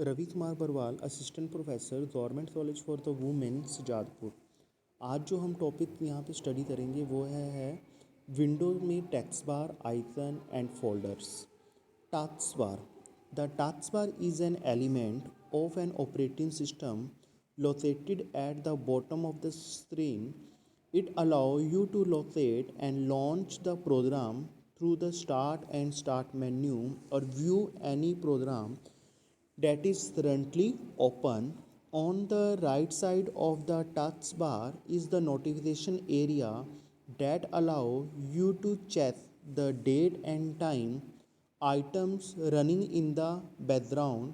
Ravi Kumar Barwal, assistant professor, government college for the women, Jajpur. आज जो हम टॉपिक यहाँ पे स्टडी करेंगे वो है विंडो में text bar, icon and folders. Task bar. The taskbar is an element of an operating system located at the bottom of the screen. It allows you to locate and launch the program through the start menu or view any program that is currently open. On the right side of the taskbar is the notification area that allow you to check the date and time, items running in the background,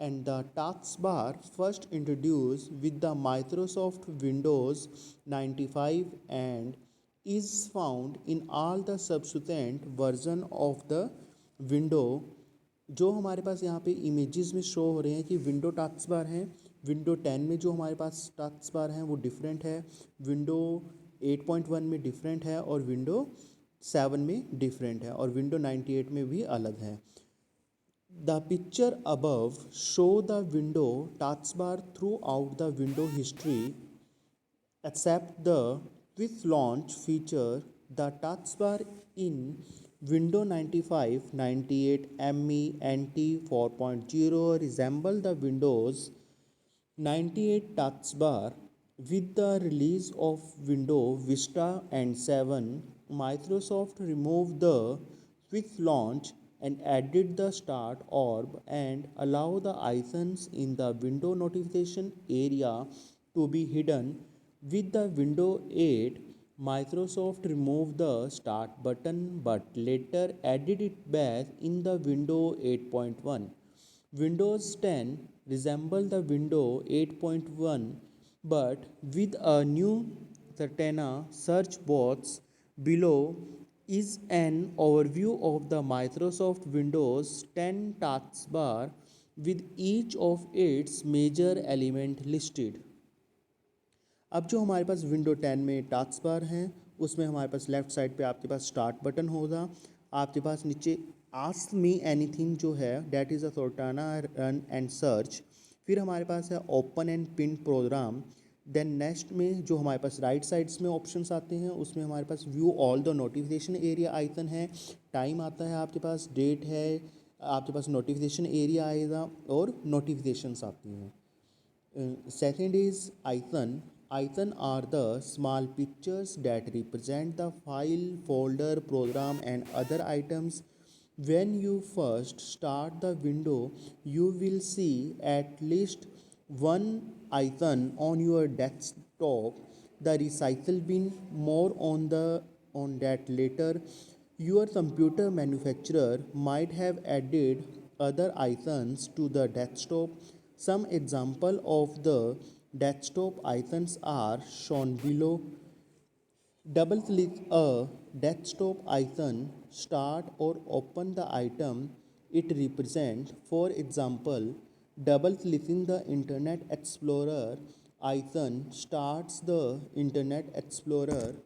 and the taskbar first introduced with the Microsoft Windows 95 and is found in all the subsequent version of the window. जो हमारे पास यहाँ पे images में show हो रहे हैं कि window task bar हैं। विंडो 10 में जो हमारे पास टास्क बार हैं वो डिफरेंट है, विंडो 8.1 में डिफरेंट है और विंडो 7 में डिफरेंट है और विंडो 98 में भी अलग है। The picture above show the window task bar through out the window history except the quick launch feature. The taskbar in Windows 95, 98, ME, NT 4.0 resemble the Windows 98 taskbar. With the release of Windows Vista and 7, Microsoft removed the quick launch and added the start orb and allow the icons in the window notification area to be hidden. With the Windows 8, Microsoft removed the start button but later added it back in the Windows 8.1. Windows 10 resembles the Windows 8.1 but with a new Cortana search box. Below is an overview of the Microsoft Windows 10 taskbar with each of its major elements listed. अब जो हमारे पास window 10 में task bar हैं उसमें हमारे पास left side पे आपके पास start button होगा, आपके पास नीचे आस्क मी एनीथिंग जो है that is a Cortana run and search. फिर हमारे पास है open and pin program. Then next में जो हमारे पास राइट साइड्स में ऑप्शंस आते हैं उसमें हमारे पास view all the notification area icon है, टाइम आता है, आपके पास डेट है, आपके पास नोटिफिकेशन एरिया आएगा और नोटिफिकेशंस आती हैं। Second is icon. Icon are the small pictures that represent the file, folder, program and other items. When you first start the window, you will see at least one icon on your desktop. The recycle bin, more on that later. Your computer manufacturer might have added other icons to the desktop. Some example of the desktop icons are shown below. Double click a desktop icon, start or open the item it represents. For example, double clicking the Internet Explorer icon starts the Internet Explorer.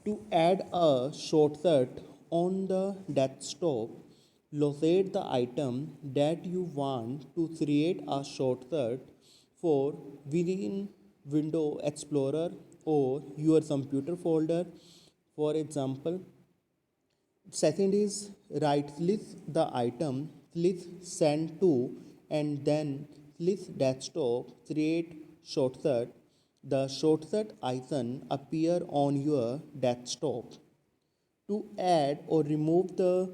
To add a shortcut on the desktop, locate the item that you want to create a shortcut for within Window Explorer or your computer folder. For example, second is right click the item, click send to, and then click desktop, create shortcut. The shortcut icon appear on your desktop. To add or remove the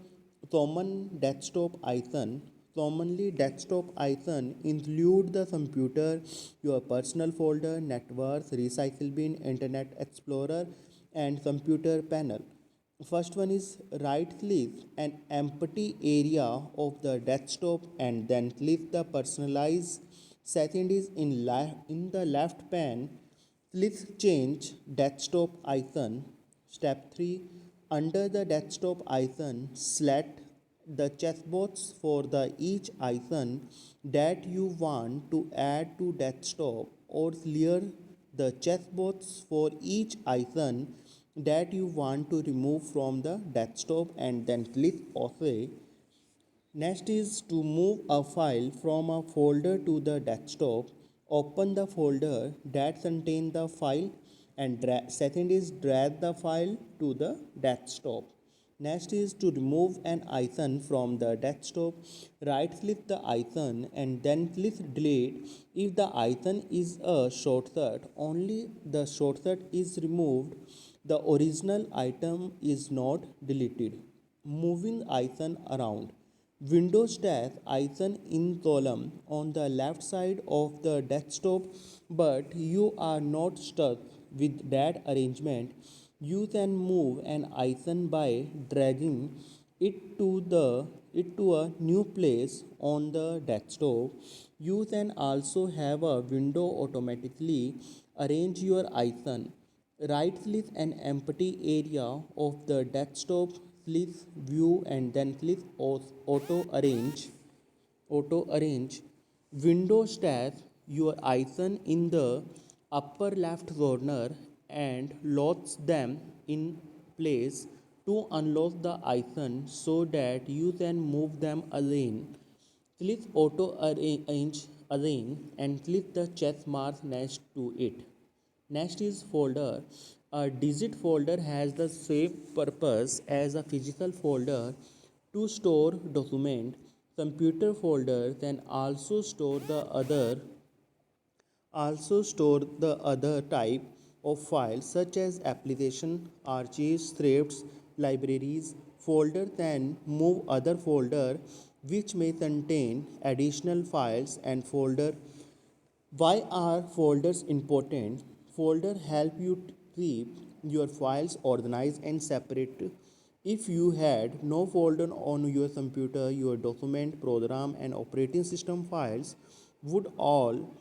common desktop icon, commonly desktop icon include the computer, your personal folder, network, recycle bin, Internet Explorer, and computer panel. First one is right click an empty area of the desktop and then click the personalize. Second is in the left pane, click change desktop icon. Step 3, under the desktop icon, select the checkbox for the each icon that you want to add to desktop or clear the checkbox for each icon that you want to remove from the desktop and then click OK. Next is to move a file from a folder to the desktop. Open the folder that contains the file and second is drag the file to the desktop. Next is to remove an icon from the desktop. Right click the icon and then click delete. If the icon is a shortcut, only the shortcut is removed. The original item is not deleted. Moving icon around. Windows tab icon in column on the left side of the desktop, but you are not stuck with that arrangement. You can move an icon by dragging it to a new place on the desktop. You can also have a window automatically arrange your icon. Right click an empty area of the desktop, click view and then click auto arrange. Auto arrange. Windows tab your icon in the upper left corner and locks them in place to unlock the icon so that you can move them again. Click auto arrange again and click the check mark next to it. Next is folder. A digit folder has the same purpose as a physical folder to store document. Computer folder can also store the other type of files such as application, archives, scripts, libraries. Folder can move other folder which may contain additional files and folder. Why are folders important? Folder help you keep your files organized and separate. If you had no folder on your computer, your document, program and operating system files would all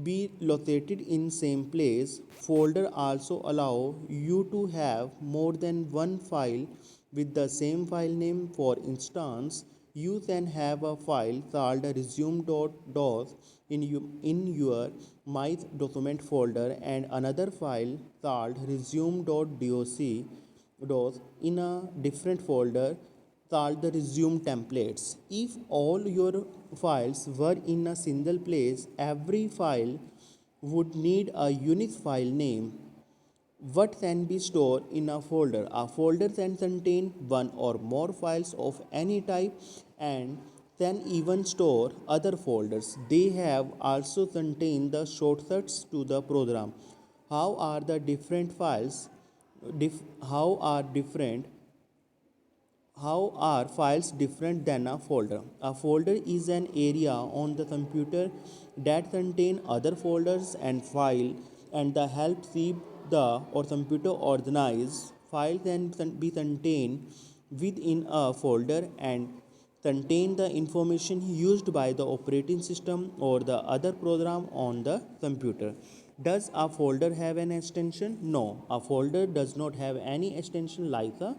be located in same place. Folder also allow you to have more than one file with the same file name. For instance, you can have a file called resume.doc in your my document folder and another file called resume.doc in a different folder called the resume templates. If all your files were in a single place, every file would need a unique file name. What can be stored in a folder? A folder can contain one or more files of any type and can even store other folders. They have also contained the shortcuts to the program. How are the different files? How are different how are files different than a folder? A folder is an area on the computer that contain other folders and file and the help keep the or computer organized. File can be contained within a folder and contain the information used by the operating system or the other program on the computer. Does a folder have an extension? No, a folder does not have any extension like a